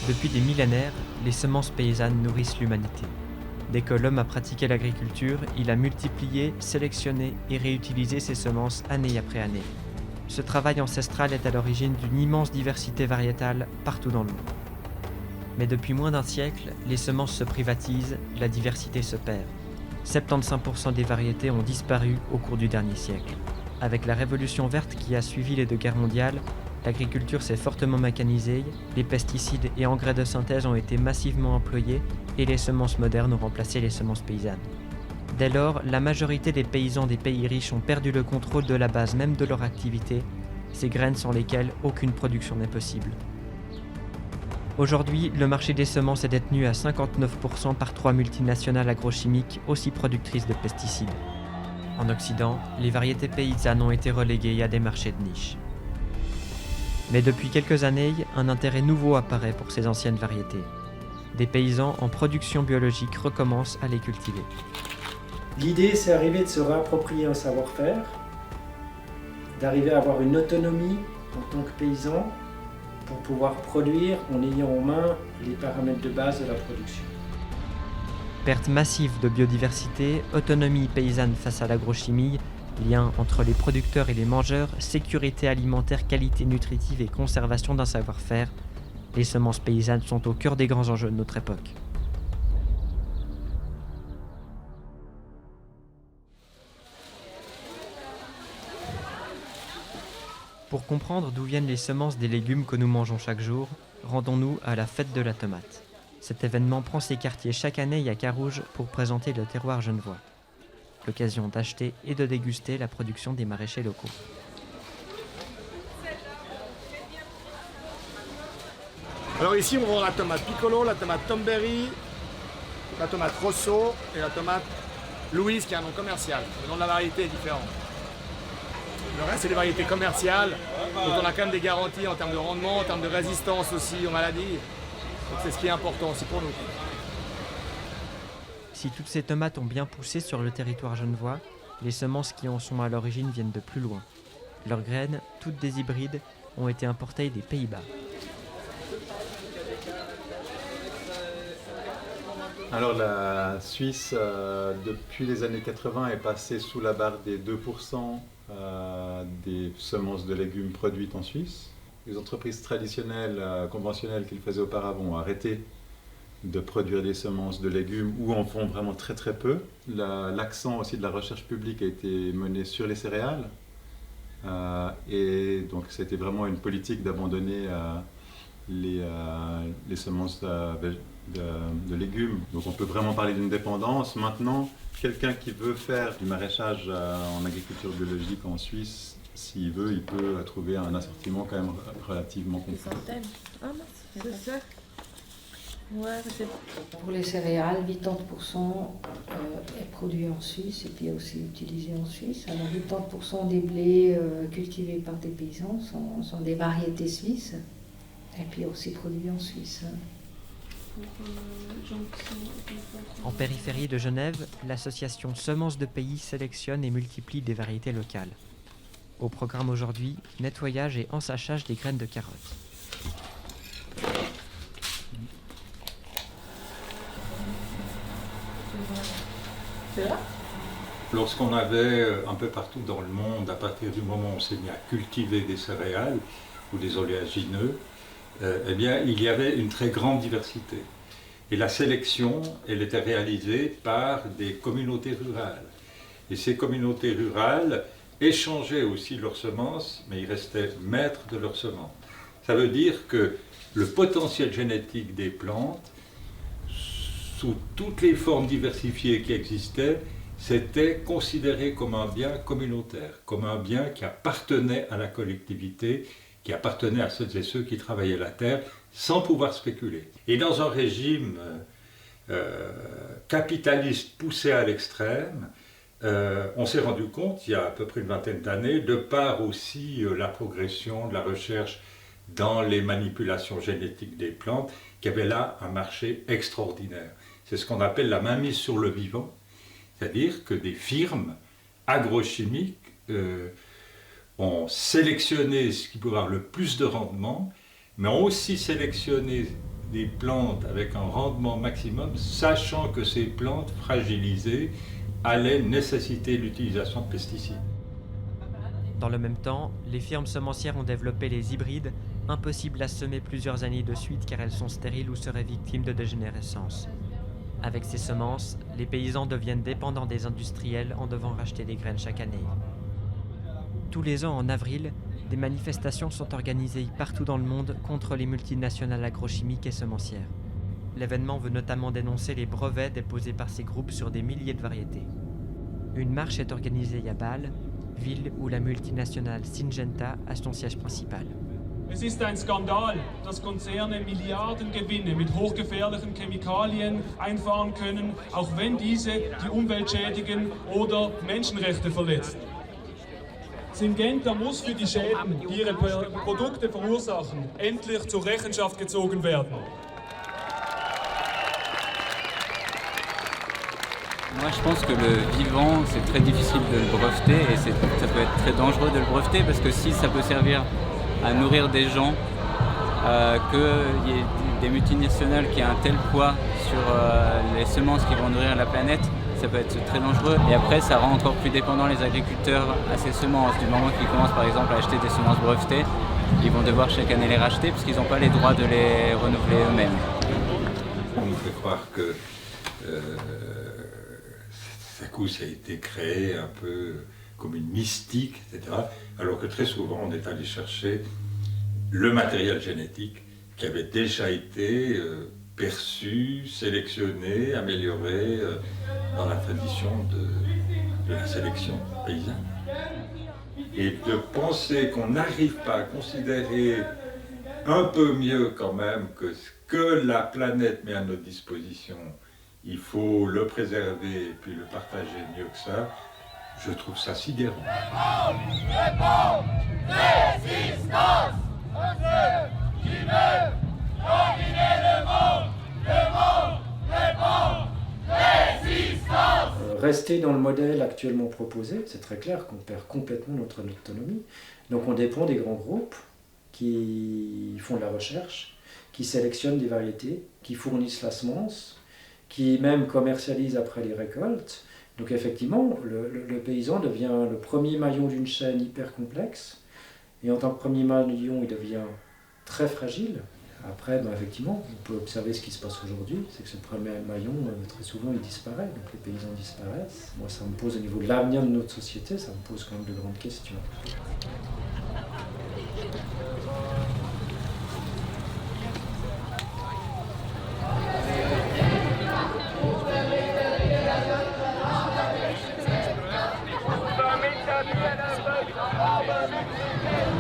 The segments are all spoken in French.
Depuis des millénaires, les semences paysannes nourrissent l'humanité. Dès que l'homme a pratiqué l'agriculture, il a multiplié, sélectionné et réutilisé ses semences année après année. Ce travail ancestral est à l'origine d'une immense diversité variétale partout dans le monde. Mais depuis moins d'un siècle, les semences se privatisent, la diversité se perd. 75% des variétés ont disparu au cours du dernier siècle. Avec la révolution verte qui a suivi les deux guerres mondiales, l'agriculture s'est fortement mécanisée, les pesticides et engrais de synthèse ont été massivement employés et les semences modernes ont remplacé les semences paysannes. Dès lors, la majorité des paysans des pays riches ont perdu le contrôle de la base même de leur activité, ces graines sans lesquelles aucune production n'est possible. Aujourd'hui, le marché des semences est détenu à 59% par 3 multinationales agrochimiques aussi productrices de pesticides. En Occident, les variétés paysannes ont été reléguées à des marchés de niche. Mais depuis quelques années, un intérêt nouveau apparaît pour ces anciennes variétés. Des paysans en production biologique recommencent à les cultiver. L'idée, c'est d'arriver de se réapproprier un savoir-faire, d'arriver à avoir une autonomie en tant que paysan pour pouvoir produire en ayant en main les paramètres de base de la production. Perte massive de biodiversité, autonomie paysanne face à l'agrochimie, lien entre les producteurs et les mangeurs, sécurité alimentaire, qualité nutritive et conservation d'un savoir-faire, les semences paysannes sont au cœur des grands enjeux de notre époque. Pour comprendre d'où viennent les semences des légumes que nous mangeons chaque jour, rendons-nous à la fête de la tomate. Cet événement prend ses quartiers chaque année à Carouge pour présenter le terroir genevois. L'occasion d'acheter et de déguster la production des maraîchers locaux. Alors ici on vend la tomate piccolo, la tomate Tomberry, la tomate Rosso et la tomate Louise qui a un nom commercial. Le nom de la variété est différent. Le reste c'est des variétés commerciales, donc on a quand même des garanties en termes de rendement, en termes de résistance aussi aux maladies. Donc c'est ce qui est important aussi pour nous. Si toutes ces tomates ont bien poussé sur le territoire genevois, les semences qui en sont à l'origine viennent de plus loin. Leurs graines, toutes des hybrides, ont été importées des Pays-Bas. Alors la Suisse, depuis les années 80, est passée sous la barre des 2% des semences de légumes produites en Suisse. Les entreprises traditionnelles, conventionnelles qu'ils faisaient auparavant ont arrêté de produire des semences de légumes ou en font vraiment très très peu. L'accent aussi de la recherche publique a été mené sur les céréales et donc c'était vraiment une politique d'abandonner les semences de légumes. Donc on peut vraiment parler d'une dépendance. Maintenant, quelqu'un qui veut faire du maraîchage en agriculture biologique en Suisse, s'il veut, il peut trouver un assortiment quand même relativement complet. C'est ça. Ouais, pour les céréales, 80% est produit en Suisse et puis aussi utilisé en Suisse. Alors 80% des blés cultivés par des paysans sont des variétés suisses et puis aussi produits en Suisse. En périphérie de Genève, l'association Semences de Pays sélectionne et multiplie des variétés locales. Au programme aujourd'hui, nettoyage et ensachage des graines de carottes. Lorsqu'on avait un peu partout dans le monde, à partir du moment où on s'est mis à cultiver des céréales ou des oléagineux, eh bien, il y avait une très grande diversité. Et la sélection, elle était réalisée par des communautés rurales. Et ces communautés rurales échangeaient aussi leurs semences, mais ils restaient maîtres de leurs semences. Ça veut dire que le potentiel génétique des plantes, sous toutes les formes diversifiées qui existaient, c'était considéré comme un bien communautaire, comme un bien qui appartenait à la collectivité, qui appartenait à celles et ceux qui travaillaient la terre sans pouvoir spéculer. Et dans un régime capitaliste poussé à l'extrême, on s'est rendu compte, il y a à peu près une vingtaine d'années, de par aussi la progression de la recherche dans les manipulations génétiques des plantes, qu'il y avait là un marché extraordinaire. C'est ce qu'on appelle la mainmise sur le vivant, c'est-à-dire que des firmes agrochimiques ont sélectionné ce qui peut avoir le plus de rendement, mais ont aussi sélectionné des plantes avec un rendement maximum, sachant que ces plantes fragilisées allaient nécessiter l'utilisation de pesticides. Dans le même temps, les firmes semencières ont développé les hybrides, impossibles à semer plusieurs années de suite car elles sont stériles ou seraient victimes de dégénérescence. Avec ces semences, les paysans deviennent dépendants des industriels en devant racheter des graines chaque année. Tous les ans en avril, des manifestations sont organisées partout dans le monde contre les multinationales agrochimiques et semencières. L'événement veut notamment dénoncer les brevets déposés par ces groupes sur des milliers de variétés. Une marche est organisée à Bâle, ville où la multinationale Syngenta a son siège principal. Es ist ein Skandal, dass Konzerne Milliardengewinne mit hochgefährlichen Chemikalien einfahren können, auch wenn diese die Umwelt schädigen oder Menschenrechte verletzen. Syngenta muss für die Schäden, die ihre Produkte verursachen, endlich zur Rechenschaft gezogen werden. Moi je pense que le vivant c'est très difficile de le breveter et ça peut être très dangereux de le breveter parce que si ça peut servir à nourrir des gens, qu'il y ait des multinationales qui aient un tel poids sur les semences qui vont nourrir la planète, ça peut être très dangereux. Et après ça rend encore plus dépendants les agriculteurs à ces semences. Du moment qu'ils commencent par exemple à acheter des semences brevetées, ils vont devoir chaque année les racheter parce qu'ils n'ont pas les droits de les renouveler eux-mêmes. On nous fait croire que ça a été créé un peu comme une mystique, etc. Alors que très souvent on est allé chercher le matériel génétique qui avait déjà été perçu, sélectionné, amélioré dans la tradition de la sélection paysanne. Et de penser qu'on n'arrive pas à considérer un peu mieux quand même que ce que la planète met à notre disposition, il faut le préserver et puis le partager mieux que ça, je trouve ça sidérant. Résistance à ceux qui veulent dominer le monde répond résistance. Rester dans le modèle actuellement proposé, c'est très clair qu'on perd complètement notre autonomie. Donc on dépend des grands groupes qui font de la recherche, qui sélectionnent des variétés, qui fournissent la semence, qui même commercialisent après les récoltes. Donc effectivement, le paysan devient le premier maillon d'une chaîne hyper complexe, et en tant que premier maillon, il devient très fragile. Après, effectivement, on peut observer ce qui se passe aujourd'hui, c'est que ce premier maillon, très souvent, il disparaît, donc les paysans disparaissent. Moi, ça me pose au niveau de l'avenir de notre société, ça me pose quand même de grandes questions.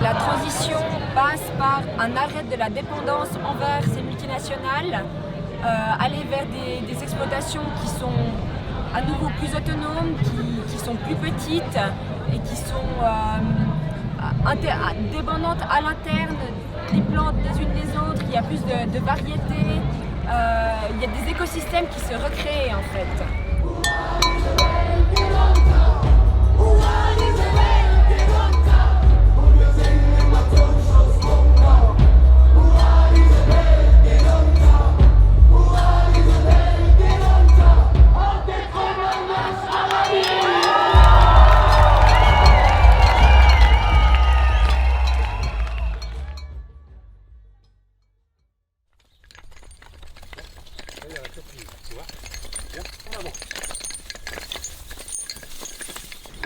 La transition passe par un arrêt de la dépendance envers ces multinationales, aller vers des exploitations qui sont à nouveau plus autonomes, qui sont plus petites et qui sont dépendantes à l'interne des plantes les unes des autres. Il y a plus de variétés, il y a des écosystèmes qui se recréent en fait.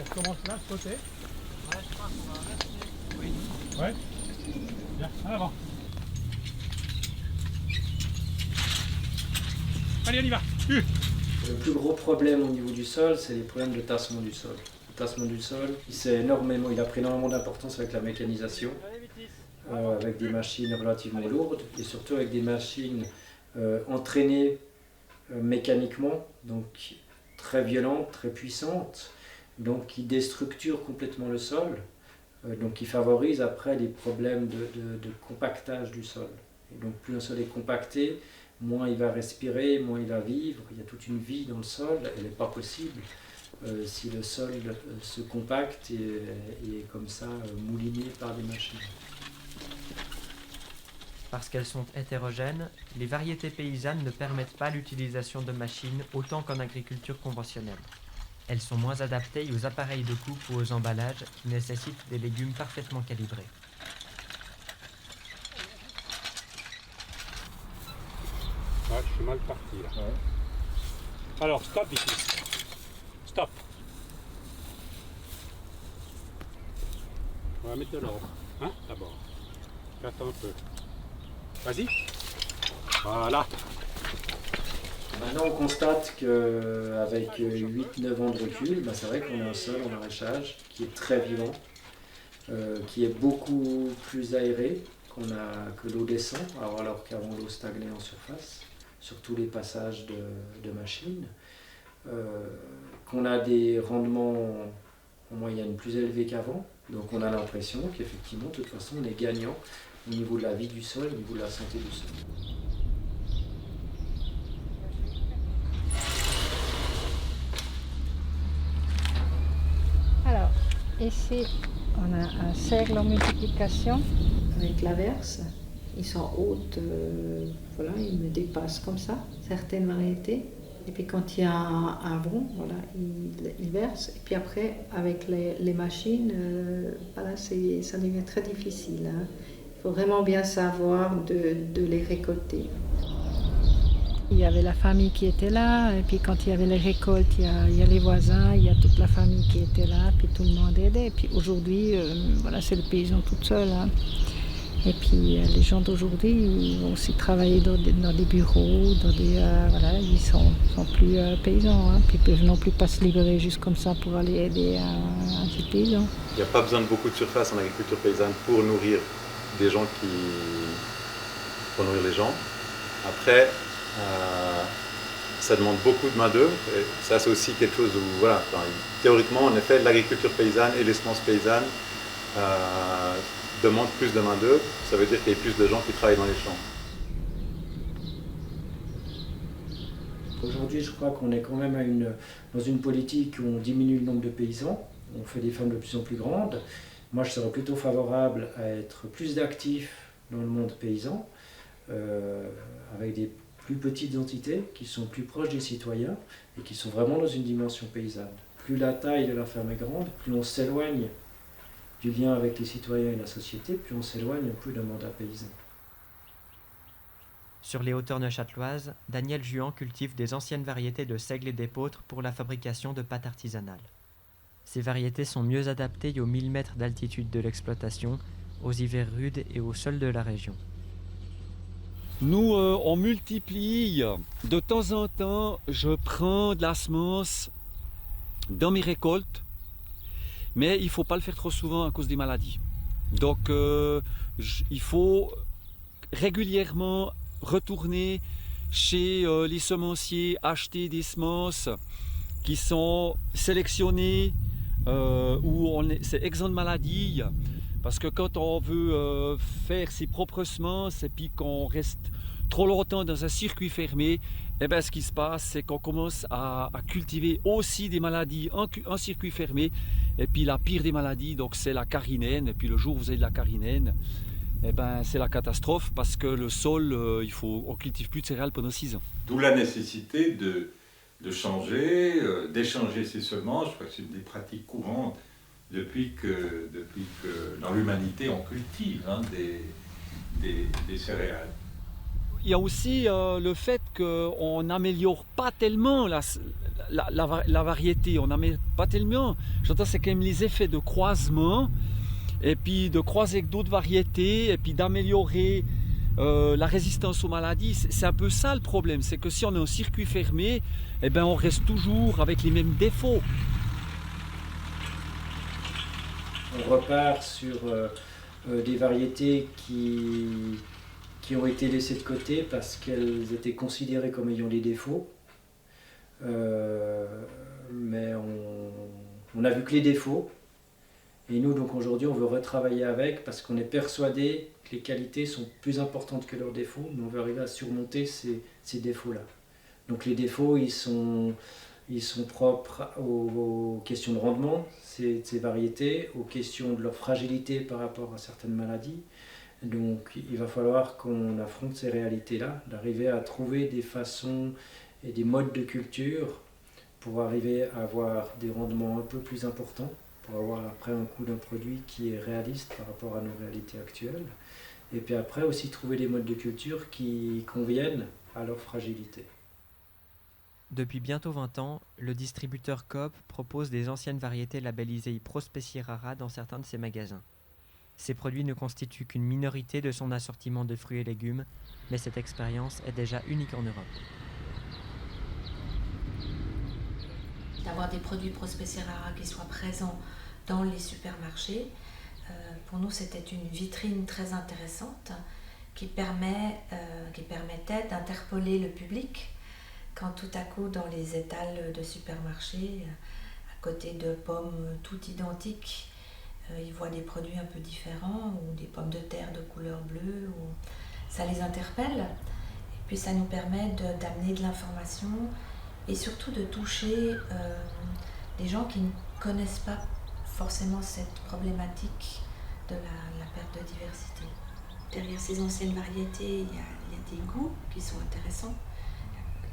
On commence là, de côté. Ouais, je crois qu'on va rester. Oui. Ouais. Bien, en avant. Allez, on y va. Le plus gros problème au niveau du sol, c'est les problèmes de tassement du sol. Le tassement du sol, il a pris énormément d'importance avec la mécanisation, avec des machines relativement lourdes et surtout avec des machines entraînées mécaniquement, donc très violentes, très puissantes, donc qui déstructurent complètement le sol, donc qui favorisent après des problèmes de compactage du sol. Et donc plus un sol est compacté, moins il va respirer, moins il va vivre. Il y a toute une vie dans le sol, elle n'est pas possible si le sol se compacte et est comme ça mouliné par des machines. Parce qu'elles sont hétérogènes, les variétés paysannes ne permettent pas l'utilisation de machines autant qu'en agriculture conventionnelle. Elles sont moins adaptées aux appareils de coupe ou aux emballages qui nécessitent des légumes parfaitement calibrés. Ouais, je suis mal parti là. Ouais. Alors, stop ici. Stop. On va mettre de l'ordre, hein, d'abord. J'attends un peu. Vas-y. Voilà. Maintenant, on constate qu'avec 8-9 ans de recul, c'est vrai qu'on a un sol en maraîchage qui est très vivant, qui est beaucoup plus aéré que l'eau descend, alors qu'avant l'eau stagnait en surface, sur tous les passages de machines, qu'on a des rendements en moyenne plus élevés qu'avant, donc on a l'impression qu'effectivement, de toute façon, on est gagnant au niveau de la vie du sol, au niveau de la santé du sol. Alors, ici, on a un cercle en multiplication avec l'averse. Ils sont hautes, voilà, ils me dépassent comme ça, certaines variétés. Et puis quand il y a un vent, voilà, il verse. Et puis après, avec les machines, voilà, ça devient très difficile. Hein. Il faut vraiment bien savoir de les récolter. Il y avait la famille qui était là, et puis quand il y avait les récoltes, il y a les voisins, il y a toute la famille qui était là, puis tout le monde aidait. Et puis aujourd'hui, voilà, c'est le paysan tout seul. Hein. Et puis les gens d'aujourd'hui, ils vont aussi travailler dans des bureaux, voilà, ils sont plus paysans, hein. Puis ils peuvent non plus pas se libérer juste comme ça pour aller aider un petit paysan. Il n'y a pas besoin de beaucoup de surface en agriculture paysanne pour nourrir des gens pour nourrir les gens. Après, ça demande beaucoup de main-d'œuvre, et ça c'est aussi quelque chose où, voilà, théoriquement, en effet, l'agriculture paysanne et les semences paysannes demandent plus de main-d'œuvre, ça veut dire qu'il y a plus de gens qui travaillent dans les champs. Aujourd'hui, je crois qu'on est quand même dans une politique où on diminue le nombre de paysans, on fait des fermes de plus en plus grandes. Moi, je serais plutôt favorable à être plus d'actifs dans le monde paysan, avec des plus petites entités qui sont plus proches des citoyens et qui sont vraiment dans une dimension paysanne. Plus la taille de la ferme est grande, plus on s'éloigne du lien avec les citoyens et la société, plus on s'éloigne un peu d'un mandat paysan. Sur les hauteurs neuchâteloises, Daniel Juan cultive des anciennes variétés de seigle et d'épeautre pour la fabrication de pâtes artisanales. Ces variétés sont mieux adaptées aux 1000 mètres d'altitude de l'exploitation, aux hivers rudes et au sol de la région. Nous, on multiplie. De temps en temps, je prends de la semence dans mes récoltes, mais il ne faut pas le faire trop souvent à cause des maladies. Donc, il faut régulièrement retourner chez les semenciers, acheter des semences qui sont sélectionnées, où c'est exempt de maladies. Parce que quand on veut faire ses propres semences et puis qu'on reste trop longtemps dans un circuit fermé, eh bien, ce qui se passe, c'est qu'on commence à cultiver aussi des maladies en circuit fermé. Et puis la pire des maladies, donc c'est la carinène. Et puis le jour où vous avez de la carinène, eh ben, c'est la catastrophe parce que le sol, on cultive plus de céréales pendant 6 ans. D'où la nécessité de changer, d'échanger ces semences. Je crois que c'est des pratiques courantes depuis que dans l'humanité on cultive des céréales. Il y a aussi le fait qu'on n'améliore pas tellement la variété, on n'améliore pas tellement. J'entends, c'est quand même les effets de croisement, et puis de croiser avec d'autres variétés, et puis d'améliorer la résistance aux maladies. C'est un peu ça le problème, c'est que si on est en circuit fermé, eh ben, on reste toujours avec les mêmes défauts. On repart sur des variétés qui ont été laissées de côté parce qu'elles étaient considérées comme ayant des défauts. Mais on n'a vu que les défauts. Et nous, donc aujourd'hui, on veut retravailler avec parce qu'on est persuadé que les qualités sont plus importantes que leurs défauts, mais on veut arriver à surmonter ces défauts-là. Donc les défauts, ils sont propres aux questions de rendement, ces variétés, aux questions de leur fragilité par rapport à certaines maladies, Donc il va falloir qu'on affronte ces réalités-là, d'arriver à trouver des façons et des modes de culture pour arriver à avoir des rendements un peu plus importants, pour avoir après un coût d'un produit qui est réaliste par rapport à nos réalités actuelles. Et puis après aussi trouver des modes de culture qui conviennent à leur fragilité. Depuis bientôt 20 ans, le distributeur Coop propose des anciennes variétés labellisées Pro Specie Rara dans certains de ses magasins. Ces produits ne constituent qu'une minorité de son assortiment de fruits et légumes, mais cette expérience est déjà unique en Europe. D'avoir des produits Pro Specie Rara qui soient présents dans les supermarchés, pour nous c'était une vitrine très intéressante qui permettait d'interpeller le public quand tout à coup dans les étals de supermarchés, à côté de pommes toutes identiques, ils voient des produits un peu différents ou des pommes de terre de couleur bleue, ça les interpelle et puis ça nous permet d'amener de l'information et surtout de toucher des gens qui ne connaissent pas forcément cette problématique de la perte de diversité. Derrière ces anciennes variétés, il y a des goûts qui sont intéressants,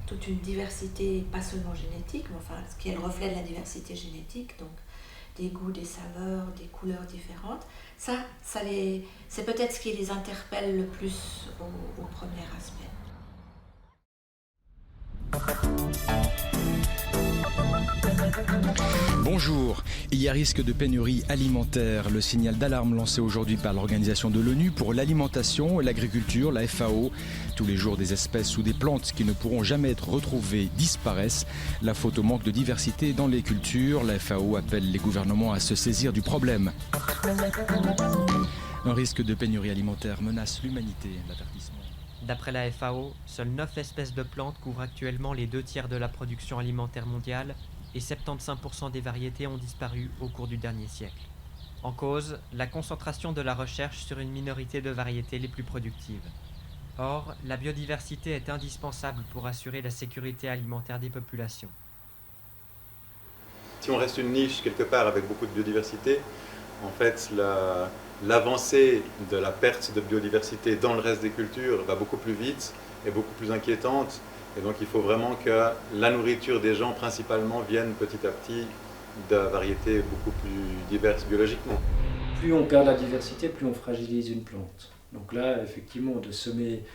toute une diversité, pas seulement génétique, mais enfin, ce qui est le reflet de la diversité génétique, donc des goûts, des saveurs, des couleurs différentes. C'est peut-être ce qui les interpelle le plus au premier aspect. Bonjour, il y a risque de pénurie alimentaire. Le signal d'alarme lancé aujourd'hui par l'Organisation de l'ONU pour l'alimentation et l'agriculture, la FAO. Tous les jours, des espèces ou des plantes qui ne pourront jamais être retrouvées disparaissent. La faute au manque de diversité dans les cultures. La FAO appelle les gouvernements à se saisir du problème. Un risque de pénurie alimentaire menace l'humanité. L'avertissement. D'après la FAO, seules 9 espèces de plantes couvrent actuellement les 2/3 de la production alimentaire mondiale et 75% des variétés ont disparu au cours du dernier siècle. En cause, la concentration de la recherche sur une minorité de variétés les plus productives. Or, la biodiversité est indispensable pour assurer la sécurité alimentaire des populations. Si on reste une niche quelque part avec beaucoup de biodiversité, en fait, l'avancée de la perte de biodiversité dans le reste des cultures va beaucoup plus vite et beaucoup plus inquiétante. Et donc il faut vraiment que la nourriture des gens principalement vienne petit à petit de variétés beaucoup plus diverses biologiquement. Plus on perd la diversité, plus on fragilise une plante. Donc là, effectivement, de semer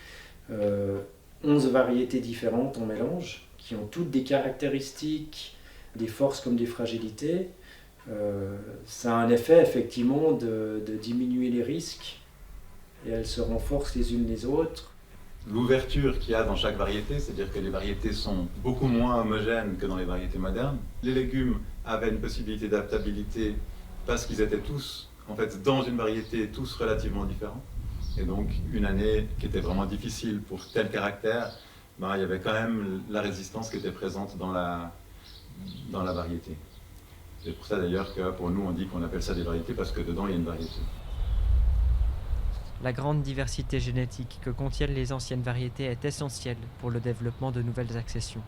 11 variétés différentes en mélange, qui ont toutes des caractéristiques, des forces comme des fragilités, ça a un effet effectivement de diminuer les risques et elles se renforcent les unes les autres. L'ouverture qu'il y a dans chaque variété, c'est-à-dire que les variétés sont beaucoup moins homogènes que dans les variétés modernes. Les légumes avaient une possibilité d'adaptabilité parce qu'ils étaient tous, en fait, dans une variété, tous relativement différents. Et donc, une année qui était vraiment difficile pour tel caractère, il y avait quand même la résistance qui était présente dans la variété. C'est pour ça d'ailleurs que pour nous, on dit qu'on appelle ça des variétés parce que dedans, il y a une variété. La grande diversité génétique que contiennent les anciennes variétés est essentielle pour le développement de nouvelles accessions.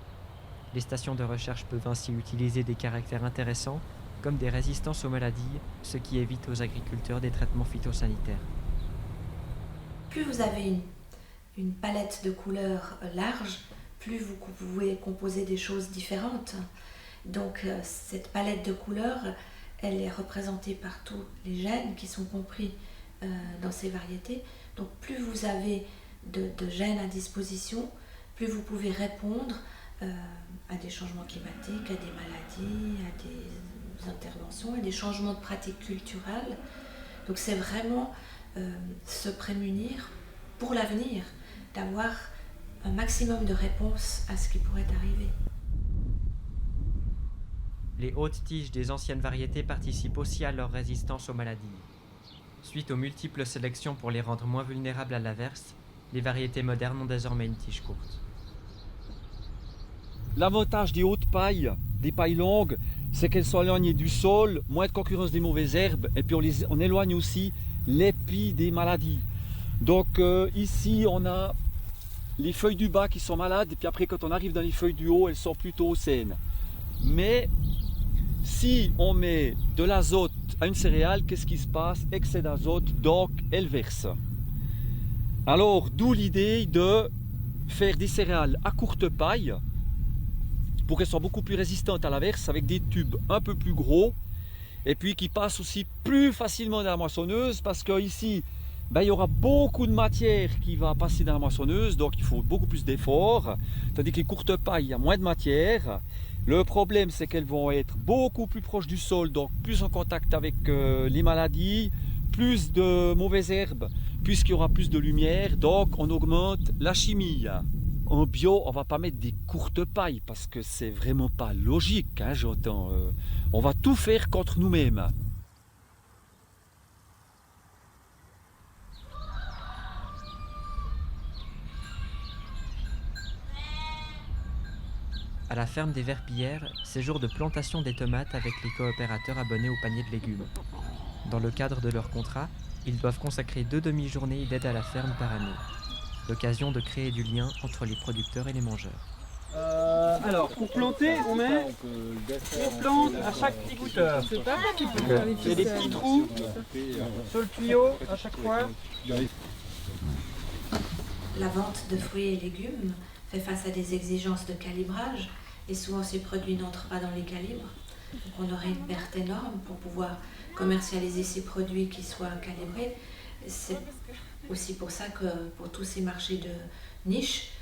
Les stations de recherche peuvent ainsi utiliser des caractères intéressants, comme des résistances aux maladies, ce qui évite aux agriculteurs des traitements phytosanitaires. Plus vous avez une palette de couleurs large, plus vous pouvez composer des choses différentes. Donc cette palette de couleurs, elle est représentée par tous les gènes qui sont compris dans ces variétés. Donc plus vous avez de gènes à disposition, plus vous pouvez répondre à des changements climatiques, à des maladies, à des interventions, à des changements de pratiques culturelles. Donc c'est vraiment se prémunir pour l'avenir, d'avoir un maximum de réponses à ce qui pourrait arriver. Les hautes tiges des anciennes variétés participent aussi à leur résistance aux maladies. Suite aux multiples sélections pour les rendre moins vulnérables à l'averse, les variétés modernes ont désormais une tige courte. L'avantage des hautes pailles, des pailles longues, c'est qu'elles sont éloignées du sol, moins de concurrence des mauvaises herbes, et puis on éloigne aussi l'épi des maladies. Donc ici on a les feuilles du bas qui sont malades, et puis après quand on arrive dans les feuilles du haut, elles sont plutôt saines. Mais si on met de l'azote à une céréale, qu'est-ce qui se passe? Excès d'azote, donc elle verse. Alors, d'où l'idée de faire des céréales à courte paille pour qu'elles soient beaucoup plus résistantes à l'averse avec des tubes un peu plus gros et puis qui passent aussi plus facilement dans la moissonneuse parce qu'ici, il y aura beaucoup de matière qui va passer dans la moissonneuse, donc il faut beaucoup plus d'efforts, tandis que les courtes pailles, il y a moins de matière. Le problème, c'est qu'elles vont être beaucoup plus proches du sol, donc plus en contact avec les maladies, plus de mauvaises herbes, puisqu'il y aura plus de lumière, donc on augmente la chimie. En bio, on ne va pas mettre des courtes pailles, parce que c'est vraiment pas logique, hein, j'entends. On va tout faire contre nous-mêmes. À la ferme des Verpillières, c'est jour de plantation des tomates avec les coopérateurs abonnés au panier de légumes. Dans le cadre de leur contrat, ils doivent consacrer 2 demi-journées d'aide à la ferme par année. L'occasion de créer du lien entre les producteurs et les mangeurs. Alors, pour planter, on plante à chaque petit goutteur. Il y a des petits trous sur le tuyau à chaque fois. La vente de fruits et légumes fait face à des exigences de calibrage et souvent ces produits n'entrent pas dans les calibres. Donc on aurait une perte énorme pour pouvoir commercialiser ces produits qui soient calibrés. C'est aussi pour ça que pour tous ces marchés de niche,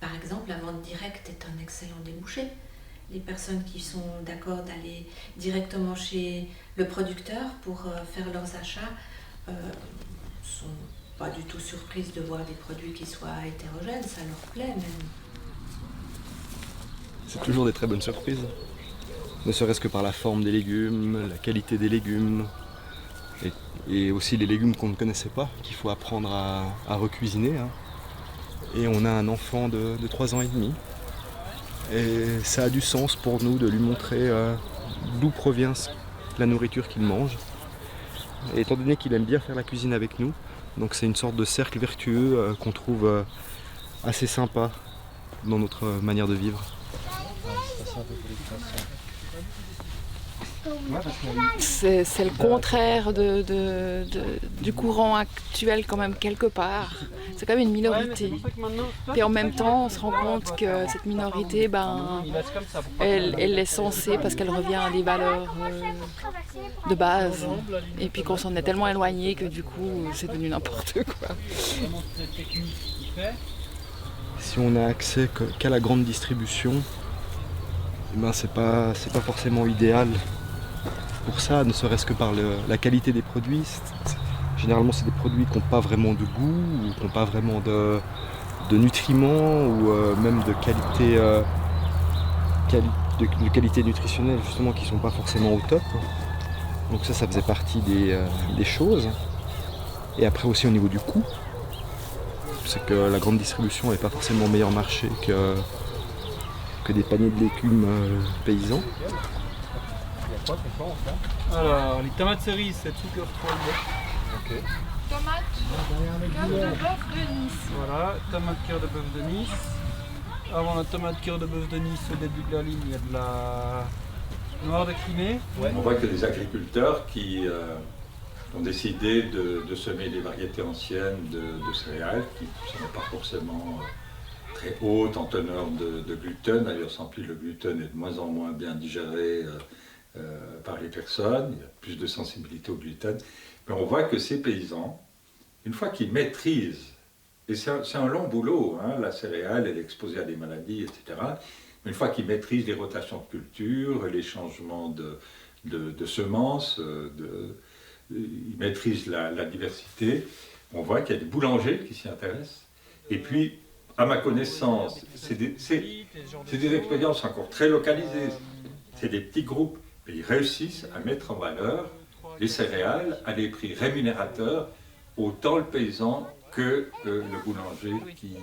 par exemple, la vente directe est un excellent débouché. Les personnes qui sont d'accord d'aller directement chez le producteur pour faire leurs achats sont pas du tout surprises de voir des produits qui soient hétérogènes, ça leur plaît même. C'est toujours des très bonnes surprises, ne serait-ce que par la forme des légumes, la qualité des légumes, et aussi les légumes qu'on ne connaissait pas, qu'il faut apprendre à recuisiner. Hein. Et on a un enfant de 3 ans et demi, et ça a du sens pour nous de lui montrer d'où provient la nourriture qu'il mange. Et étant donné qu'il aime bien faire la cuisine avec nous, donc c'est une sorte de cercle vertueux qu'on trouve assez sympa dans notre manière de vivre. C'est le contraire du courant actuel quand même quelque part. C'est quand même une minorité. Et en même temps, on se rend compte que cette minorité, elle est censée parce qu'elle revient à des valeurs de base. Et puis qu'on s'en est tellement éloigné que du coup, c'est devenu n'importe quoi. Si on n'a accès qu'à la grande distribution, c'est pas forcément idéal. Pour ça, ne serait-ce que par la qualité des produits. Généralement, c'est des produits qui n'ont pas vraiment de goût, ou qui n'ont pas vraiment de nutriments, ou même de qualité nutritionnelle, justement, qui ne sont pas forcément au top. Donc ça faisait partie des choses. Et après aussi au niveau du coût, c'est que la grande distribution n'est pas forcément meilleur marché que des paniers de légumes paysans. Alors, les tomates cerises, c'est tout cœur poil. Ok. Tomate cœur de bœuf de Nice. Voilà, tomate cœur de bœuf de Nice. Avant la tomate cœur de bœuf de Nice, au début de la ligne, il y a de la noire de Crimée. Ouais. On voit que des agriculteurs qui ont décidé de semer des variétés anciennes de céréales qui ne sont pas forcément très hautes en teneur de gluten. D'ailleurs, sans plus, le gluten est de moins en moins bien digéré par les personnes, il y a plus de sensibilité au gluten. Mais on voit que ces paysans, une fois qu'ils maîtrisent, et c'est un long boulot, hein, la céréale, elle est exposée à des maladies, etc. Mais une fois qu'ils maîtrisent les rotations de culture, les changements de semences, ils maîtrisent la diversité, on voit qu'il y a des boulangers qui s'y intéressent. Et puis, à ma connaissance, c'est des expériences encore très localisées, c'est des petits groupes. Et ils réussissent à mettre en valeur les céréales à des prix rémunérateurs, autant le paysan que le boulanger qui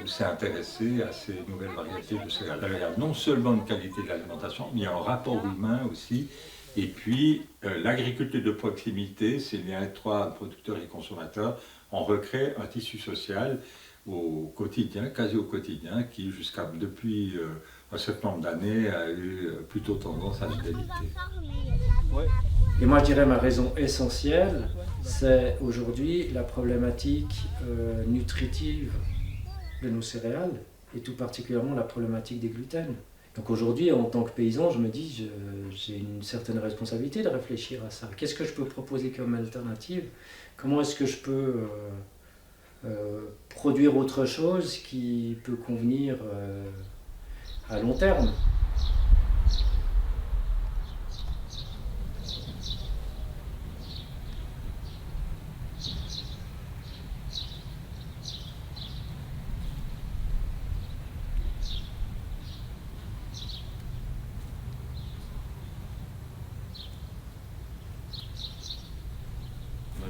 s'est intéressé à ces nouvelles variétés de céréales. Alors, il y a non seulement une qualité de l'alimentation, mais il y a un rapport humain aussi. Et puis, l'agriculture de proximité, c'est le lien étroit entre producteurs et consommateurs. On recrée un tissu social au quotidien, quasi au quotidien, qui depuis un certain nombre d'années a eu plutôt tendance à se déliter. Et moi je dirais ma raison essentielle, c'est aujourd'hui la problématique nutritive de nos céréales, et tout particulièrement la problématique des gluten. Donc aujourd'hui, en tant que paysan, je me dis, j'ai une certaine responsabilité de réfléchir à ça. Qu'est-ce que je peux proposer comme alternative? Comment est-ce que je peux produire autre chose qui peut convenir à long terme?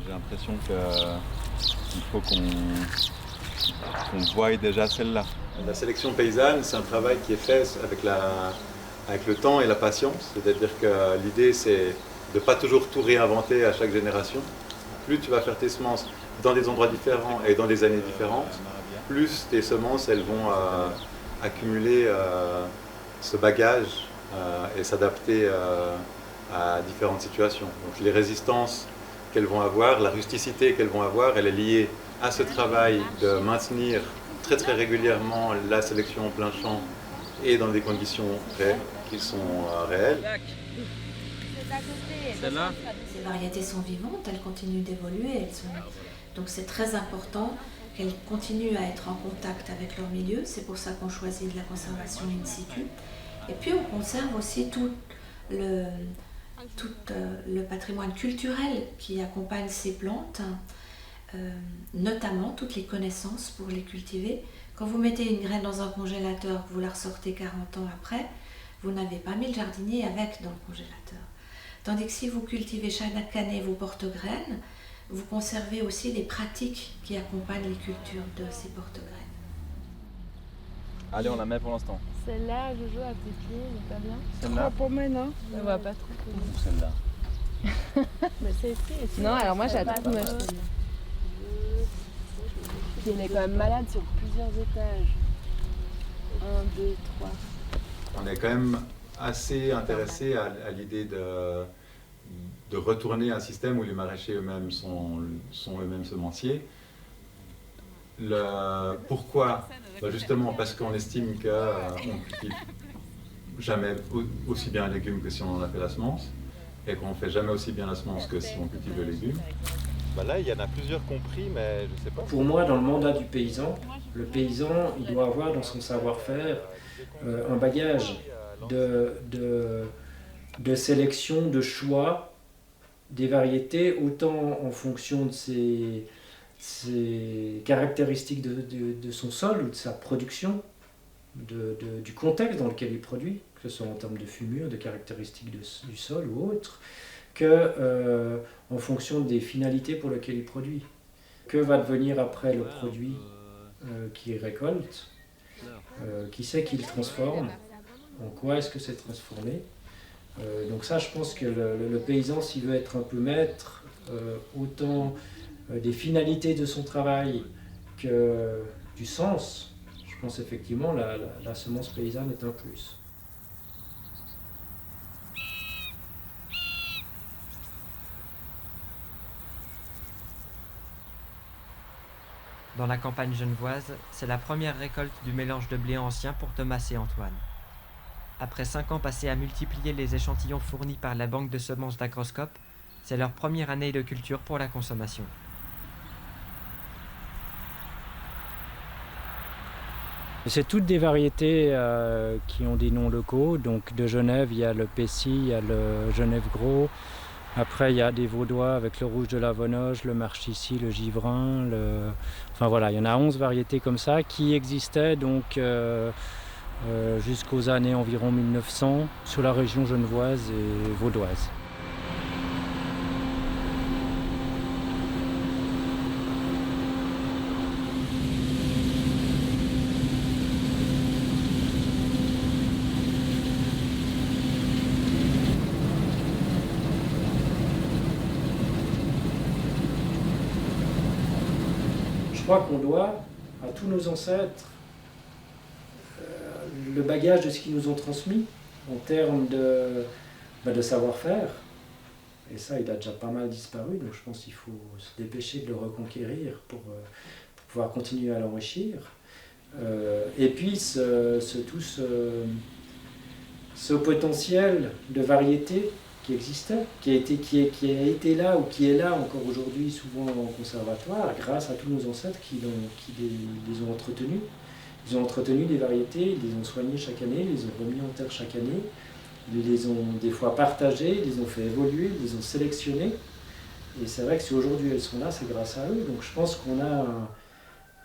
J'ai l'impression qu'il faut qu'on voie déjà celle-là. La sélection paysanne, c'est un travail qui est fait avec le temps et la patience. C'est-à-dire que l'idée, c'est de ne pas toujours tout réinventer à chaque génération. Plus tu vas faire tes semences dans des endroits différents et dans des années différentes, plus tes semences elles vont accumuler ce bagage et s'adapter à différentes situations. Donc les résistances qu'elles vont avoir, la rusticité qu'elles vont avoir, elle est liée à ce travail de maintenir très très régulièrement la sélection en plein champ et dans des conditions qui sont réelles. Celle-là. Ces variétés sont vivantes, elles continuent d'évoluer, donc c'est très important qu'elles continuent à être en contact avec leur milieu. C'est pour ça qu'on choisit de la conservation in situ. Et puis on conserve aussi tout le patrimoine culturel qui accompagne ces plantes, notamment toutes les connaissances pour les cultiver. Quand vous mettez une graine dans un congélateur, que vous la ressortez 40 ans après, vous n'avez pas mis le jardinier avec dans le congélateur. Tandis que si vous cultivez chaque année vos porte-graines, vous conservez aussi les pratiques qui accompagnent les cultures de ces porte-graines. Allez, on la met pour l'instant. Celle-là, Jojo, à tes pieds, elle est pas bien. Celle-là. Trop paumée, non? Elle va pas trop paumée. Celle-là. Mais celle-ci. Non, alors moi j'adore. Elle est quand même malade sur plusieurs étages. 1, 2, 3. On est quand même assez intéressé à l'idée de retourner un système où les maraîchers eux-mêmes sont eux-mêmes semenciers. Pourquoi? Justement parce qu'on estime qu'on ne cultive jamais aussi bien un légume que si on en a fait la semence, et qu'on ne fait jamais aussi bien la semence que si on cultive le légume. Là, il y en a plusieurs compris, mais je ne sais pas. Pour moi, dans le mandat du paysan, le paysan, il doit avoir dans son savoir-faire un bagage de sélection, de choix des variétés, autant en fonction de ses caractéristiques de son sol ou de sa production, du contexte dans lequel il produit, que ce soit en termes de fumure, de caractéristiques du sol ou autre, que en fonction des finalités pour lesquelles il produit. Que va devenir après le produit qu'il récolte? Qui c'est qui le transforme? En quoi est-ce que c'est transformé? Donc ça, je pense que le paysan, s'il veut être un peu maître, autant des finalités de son travail que du sens, je pense effectivement la semence paysanne est un plus. Dans la campagne genevoise, c'est la première récolte du mélange de blé ancien pour Thomas et Antoine. Après 5 ans passés à multiplier les échantillons fournis par la banque de semences d'Agroscope, c'est leur première année de culture pour la consommation. C'est toutes des variétés qui ont des noms locaux. Donc de Genève, il y a le Pessis, il y a le Genève Gros. Après, il y a des Vaudois avec le rouge de la Vonoge, le Marchissy, le Givrin. Enfin voilà, il y en a 11 variétés comme ça qui existaient donc jusqu'aux années environ 1900 sur la région genevoise et vaudoise. Je crois qu'on doit à tous nos ancêtres le bagage de ce qu'ils nous ont transmis en termes de savoir-faire Et ça, il a déjà pas mal disparu, donc je pense qu'il faut se dépêcher de le reconquérir pour pouvoir continuer à l'enrichir. Et puis ce potentiel de variété qui existait, qui a été là ou qui est là encore aujourd'hui, souvent en conservatoire, grâce à tous nos ancêtres qui les ont entretenus. Ils ont entretenu des variétés, ils les ont soignées chaque année, ils les ont remis en terre chaque année, ils les ont des fois partagées, ils les ont fait évoluer, ils les ont sélectionnées. Et c'est vrai que si aujourd'hui elles sont là, c'est grâce à eux. Donc je pense qu'on a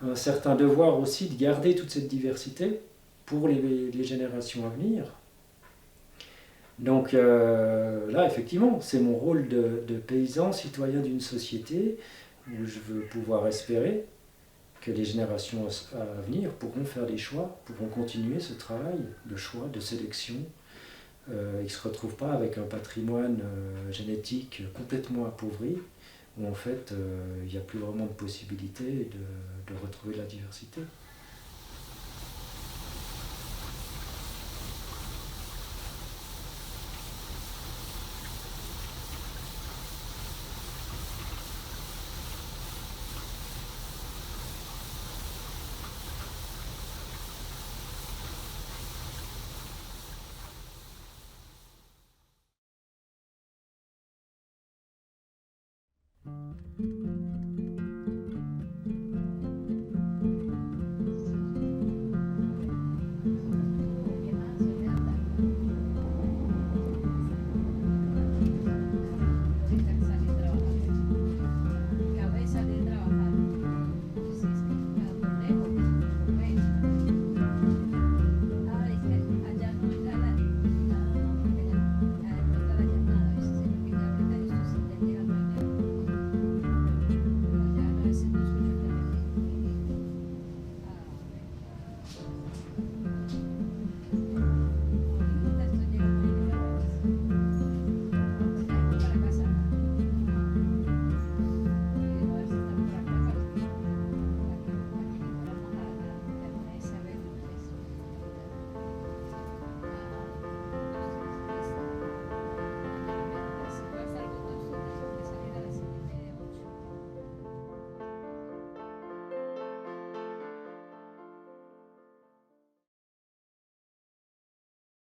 un certain devoir aussi de garder toute cette diversité pour les générations à venir. Donc là, effectivement, c'est mon rôle de paysan, citoyen d'une société, où je veux pouvoir espérer que les générations à venir pourront faire des choix, pourront continuer ce travail de choix, de sélection, et ne se retrouvent pas avec un patrimoine génétique complètement appauvri, où en fait il n'y a plus vraiment de possibilité de retrouver la diversité.